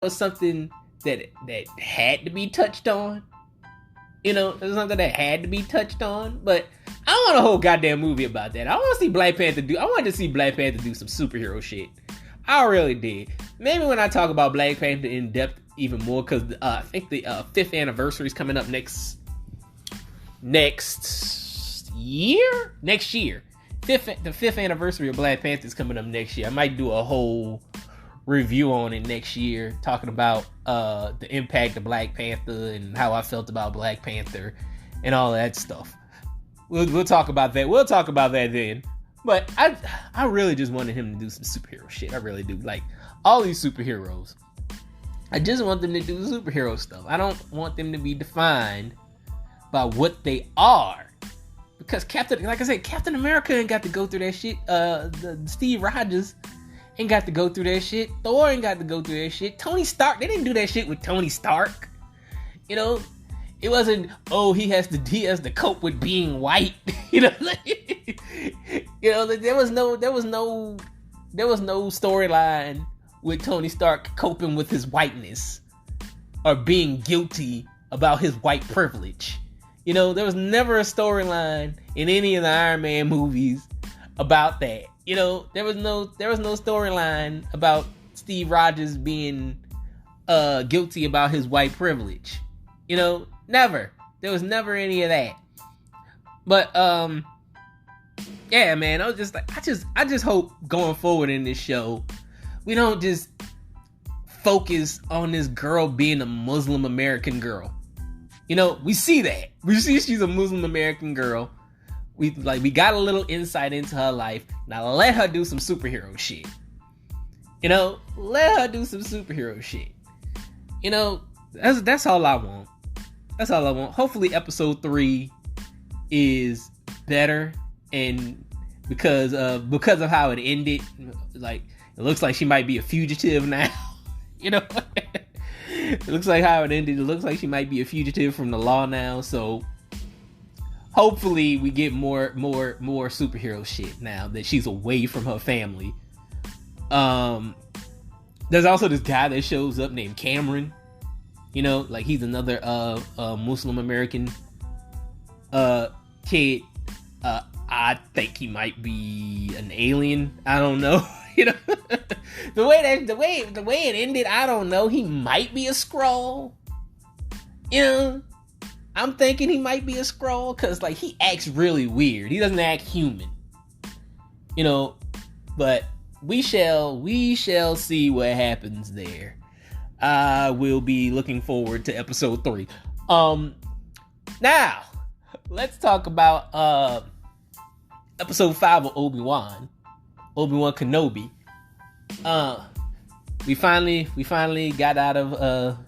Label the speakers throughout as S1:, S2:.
S1: was something that had to be touched on. You know, it was something that had to be touched on. But I don't want a whole goddamn movie about that. I want to see Black Panther I wanted to see Black Panther do some superhero shit. I really did. Maybe when I talk about Black Panther in depth even more, because I think the 5th anniversary is coming up next year. The 5th anniversary of Black Panther is coming up next year. I might do a whole review on it next year, talking about the impact of Black Panther and how I felt about Black Panther and all that stuff. We'll talk about that. We'll talk about that then. But I really just wanted him to do some superhero shit. I really do. Like, all these superheroes, I just want them to do superhero stuff. I don't want them to be defined by what they are. Because like I said, Captain America ain't got to go through that shit. Steve Rogers ain't got to go through that shit. Thor ain't got to go through that shit. Tony Stark, they didn't do that shit with Tony Stark. You know, it wasn't, he has to cope with being white. You know, you know, there was no storyline with Tony Stark coping with his whiteness or being guilty about his white privilege. You know, there was never a storyline in any of the Iron Man movies about that. You know, there was no storyline about Steve Rogers being guilty about his white privilege. You know, never. There was never any of that. But yeah, man, I just hope going forward in this show, we don't just focus on this girl being a Muslim American girl. You know, we see that. We see she's a Muslim American girl. We got a little insight into her life. Now let her do some superhero shit. You know, let her do some superhero shit. You know, that's all I want. That's all I want. Hopefully episode 3 is better, and because of how it ended, like, it looks like she might be a fugitive now. You know? It looks like how it ended. It looks like she might be a fugitive from the law now. So hopefully we get more superhero shit now that she's away from her family. There's also this guy that shows up named Cameron. You know, like, he's another Muslim American kid. I think he might be an alien. I don't know. You know, the way it ended, I don't know. He might be a Skrull. You know, I'm thinking he might be a Skrull because, like, he acts really weird. He doesn't act human. You know, but we shall see what happens there. I will be looking forward to episode 3. Now let's talk about episode 5 of Obi-Wan Kenobi. We finally got out of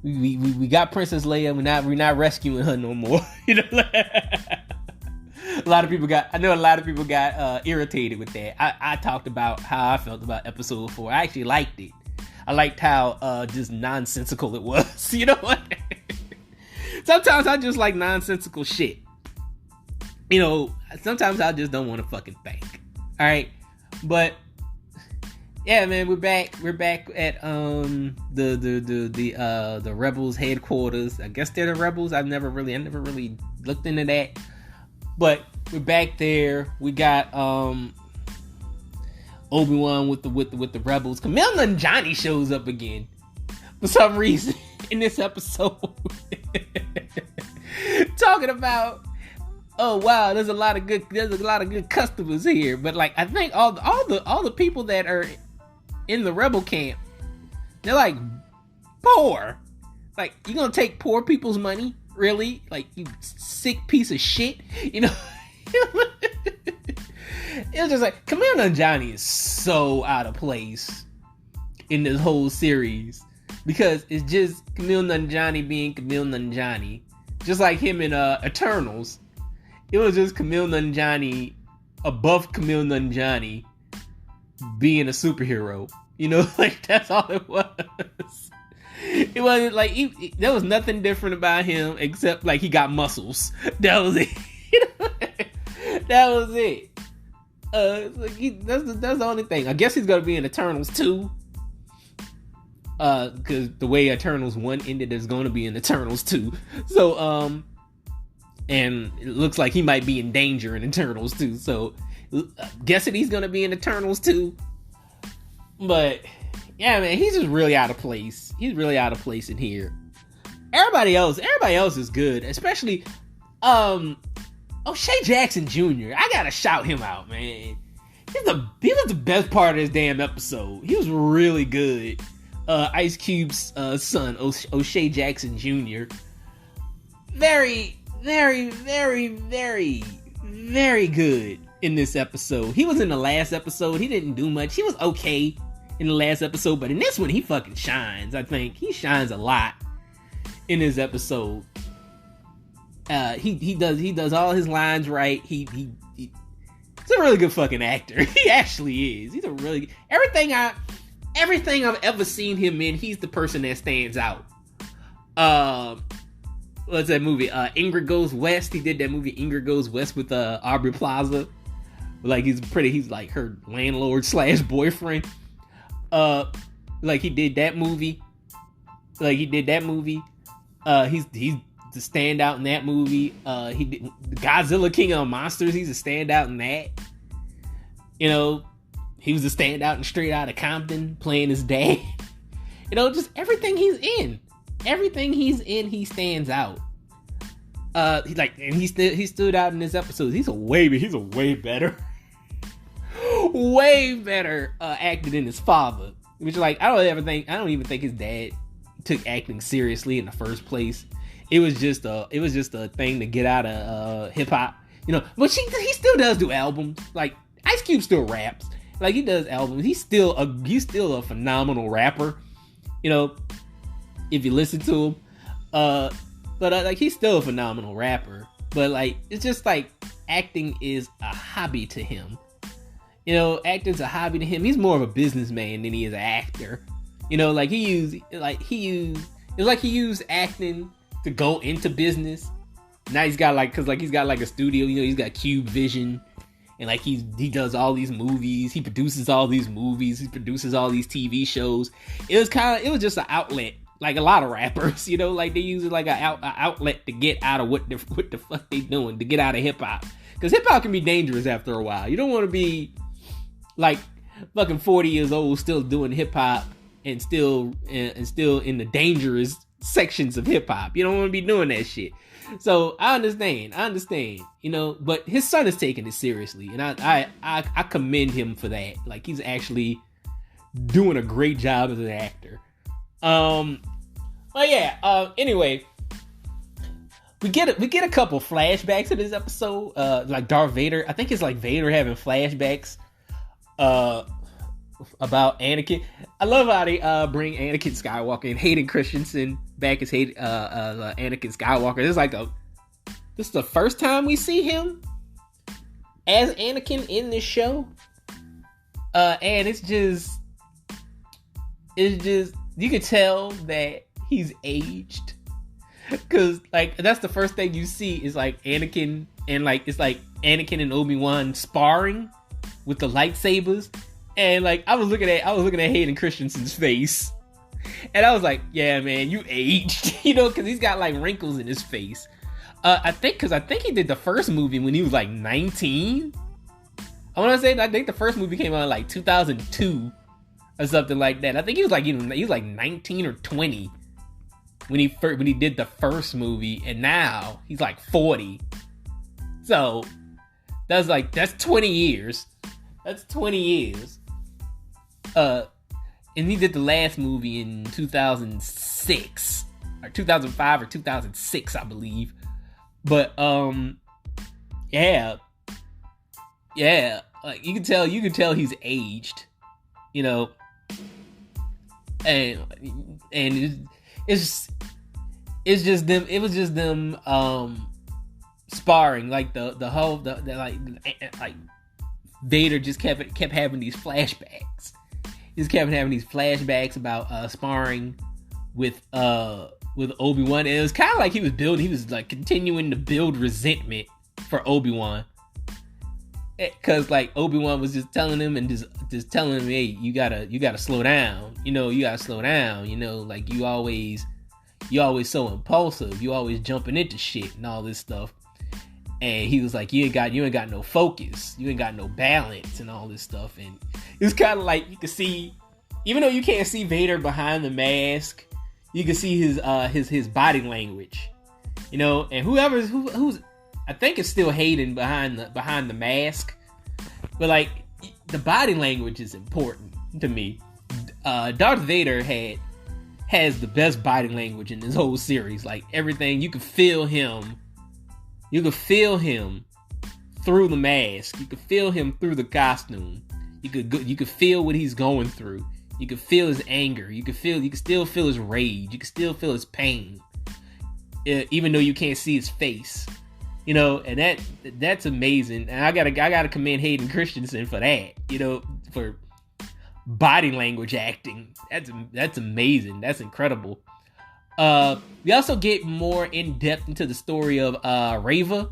S1: we got Princess Leia. We're not rescuing her no more. You know, a lot of people got irritated with that. I talked about how I felt about episode 4. I actually liked it. I liked how just nonsensical it was. You know what? Sometimes I just like nonsensical shit. You know, sometimes I just don't want to fucking think. All right, but yeah, man, we're back. We're back at the Rebels headquarters. I guess they're the Rebels. I never really looked into that. But we're back there. We got Obi-Wan with the Rebels. Kumail Nanjiani shows up again for some reason in this episode, talking about, oh wow, there's a lot of good customers here. But, like, I think all the people that are in the Rebel camp, they're like poor. Like, you gonna take poor people's money? Really? Like, you sick piece of shit? You know? It was just like, Kumail Nanjiani is so out of place in this whole series, because it's just Kumail Nanjiani being Kumail Nanjiani, just like him in Eternals. It was just Kumail Nanjiani above Kumail Nanjiani being a superhero. You know, like, that's all it was. It wasn't like there was nothing different about him except, like, he got muscles. That was it. You know? That was it. That's the only thing. I guess he's gonna be in Eternals too. because the way Eternals 1 ended, there's going to be an Eternals 2. So, and it looks like he might be in danger in Eternals 2. So, guessing he's going to be in Eternals 2. But, yeah, man, he's just really out of place. He's really out of place in here. Everybody else is good. Especially, O'Shea Jackson Jr. I gotta shout him out, man. He was the best part of this damn episode. He was really good. Ice Cube's son, O'Shea Jackson Jr. Very, very, very, very, very good in this episode. He was in the last episode. He didn't do much. He was okay in the last episode, but in this one, he fucking shines. I think he shines a lot in this episode. He does all his lines right. He's a really good fucking actor. He actually is. He's a really everything I've ever seen him in. He's the person that stands out. What's that movie? Ingrid Goes West. He did that movie Ingrid Goes West with Aubrey Plaza. Like he's like her landlord / boyfriend. Like he did that movie. He's the standout in that movie. He did Godzilla King of the Monsters. He's a standout in that. You know, he was a standout in Straight Outta Compton, playing his dad. You know, just everything he's in, he stands out. He stood out in this episode. He's a way better, way better actor than his father. Which, like, I don't even think his dad took acting seriously in the first place. It was just a thing to get out of hip hop, you know. But he still does do albums. Like Ice Cube still raps. Like he does albums. He's still a phenomenal rapper, you know. If you listen to him, but like he's still a phenomenal rapper. But like it's just like acting is a hobby to him. You know, acting's a hobby to him. He's more of a businessman than he is an actor. You know, like he used acting to go into business. Now he's got like a studio, you know, he's got Cube Vision, and like he does all these movies, he produces all these movies, he produces all these TV shows. It was just an outlet, like a lot of rappers, you know, like they use it like an outlet to get out of what the fuck they doing, to get out of hip hop, because hip hop can be dangerous after a while. You don't want to be like fucking 40 years old still doing hip hop and still in the dangerous sections of hip hop. You don't want to be doing that shit. So I understand, you know, but his son is taking it seriously, and I commend him for that. Like he's actually doing a great job as an actor. But yeah, anyway, we get a couple flashbacks in this episode. Like Darth Vader, I think it's like Vader having flashbacks about Anakin. I love how they bring Anakin Skywalker and Hayden Christensen back as Anakin Skywalker. This is the first time we see him as Anakin in this show. And it's just you can tell that he's aged, because like that's the first thing you see is like Anakin, and like it's like Anakin and Obi-Wan sparring with the lightsabers. And like I was looking at Hayden Christensen's face, and I was like, "Yeah, man, you aged," you know, because he's got like wrinkles in his face. I think he did the first movie when he was like 19. I think the first movie came out in like 2002 or something like that. I think he was like 19 or 20 when he did the first movie, and now he's like 40. So that's 20 years. That's 20 years. And he did the last movie in 2006 or 2005 or 2006, I believe. But yeah, like you can tell he's aged, you know, and it's just them. It was just them sparring, like the whole like Vader just kept having these flashbacks. He just kept having these flashbacks about sparring with Obi-Wan. And it was kind of like he was like continuing to build resentment for Obi-Wan. Cause like Obi-Wan was just telling him and just telling him, hey, you gotta slow down. You gotta slow down. Like you always so impulsive. You always jumping into shit and all this stuff. And he was like, you ain't got no focus. You ain't got no balance and all this stuff. And it's kind of like you can see, even though you can't see Vader behind the mask, you can see his body language. And who's I think it's still Hayden behind the mask, but like the body language is important to me. Darth Vader has the best body language in this whole series. Like everything, you can feel him. You can feel him through the mask. You can feel him through the costume. You could feel what he's going through. You can feel his anger. You can still feel his rage. You can still feel his pain, even though you can't see his face. And that's amazing. And I gotta commend Hayden Christensen for that. For body language acting. That's amazing. That's incredible. We also get more in depth into the story of Reva.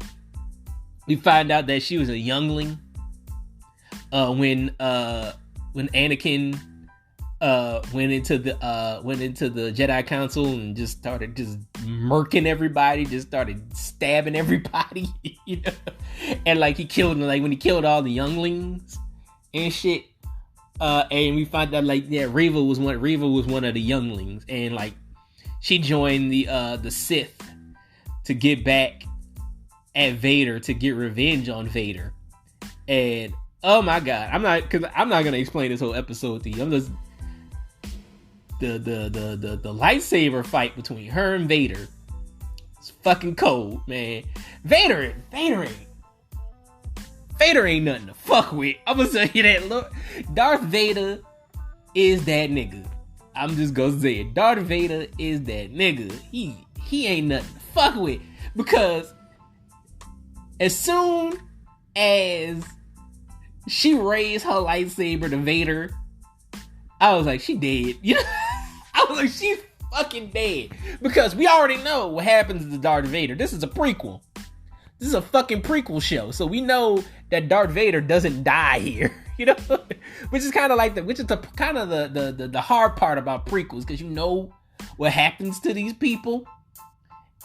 S1: We find out that she was a youngling when Anakin went into the Jedi Council and just started murking everybody, just started stabbing everybody, and like he killed when he killed all the younglings and shit. And we find out Reva was one of the younglings, and like she joined the Sith to get back at Vader, to get revenge on Vader. And oh my god, I'm not gonna explain this whole episode to you. I'm just the lightsaber fight between her and Vader. It's fucking cold, man. Vader ain't nothing to fuck with. I'm gonna tell you that. Look, Darth Vader is that nigga. I'm just gonna say it. Darth Vader is that nigga. He ain't nothing to fuck with, because as soon as she raised her lightsaber to Vader, I was like, she dead. I was like, she's fucking dead. Because we already know what happens to Darth Vader. This is a prequel. This is a fucking prequel show. So we know that Darth Vader doesn't die here. Which is kind of like the hard part about prequels, because you know what happens to these people.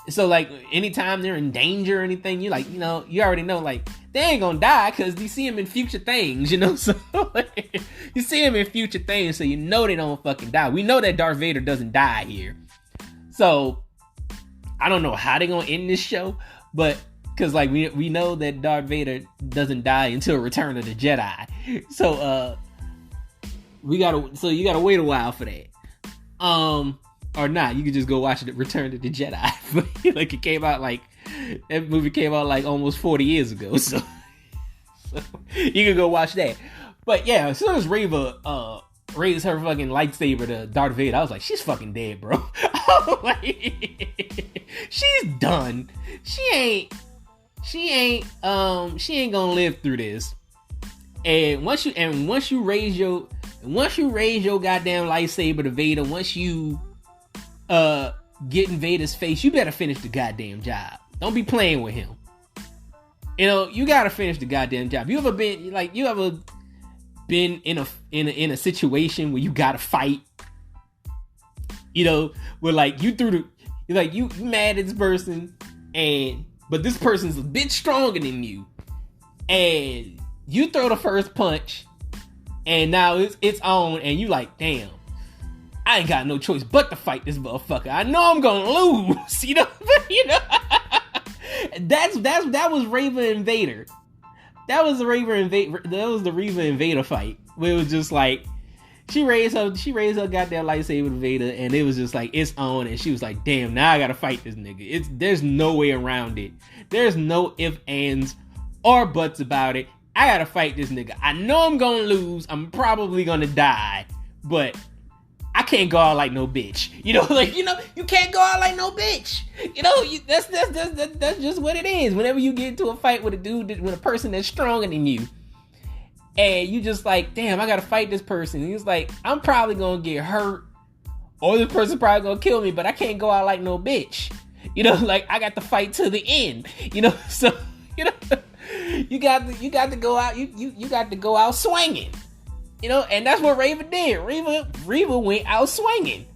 S1: So like anytime they're in danger or anything, you already know like they ain't gonna die, because you see them in future things, so you see them in future things, so you know they don't fucking die. We know that Darth Vader doesn't die here. So I don't know how they're gonna end this show, but because like we know that Darth Vader doesn't die until Return of the Jedi. So you gotta wait a while for that. Or not, you can just go watch it, Return of the Jedi. Like that movie came out like almost 40 years ago, so you can go watch that. But yeah, as soon as Reva raised her fucking lightsaber to Darth Vader, I was like, she's fucking dead, bro. She's done. She ain't gonna live through this. And once you raise your goddamn lightsaber to Vader, once you get in Vader's face, you better finish the goddamn job. Don't be playing with him. You gotta finish the goddamn job. You ever been in a situation where you gotta fight? Where like you mad at this person, but this person's a bit stronger than you, and you throw the first punch, and now it's on, and you like, damn, I ain't got no choice but to fight this motherfucker. I know I'm gonna lose, That was Reva and Vader. That was the Reva and Vader fight, where it was just like she raised her goddamn lightsaber to Vader, and it was just like it's on, and she was like, damn, now I gotta fight this nigga. There's no way around it. There's no ifs, ands, or buts about it. I gotta fight this nigga. I know I'm gonna lose. I'm probably gonna die, but I can't go out like no bitch. You can't go out like no bitch. That's just what it is. Whenever you get into a fight with with a person that's stronger than you, and you just like, damn, I gotta fight this person. And he's like, I'm probably gonna get hurt, or this person probably gonna kill me, but I can't go out like no bitch. I got to fight to the end. So You got to go out. You got to go out swinging. You know, and that's what Reva did. Reva went out swinging.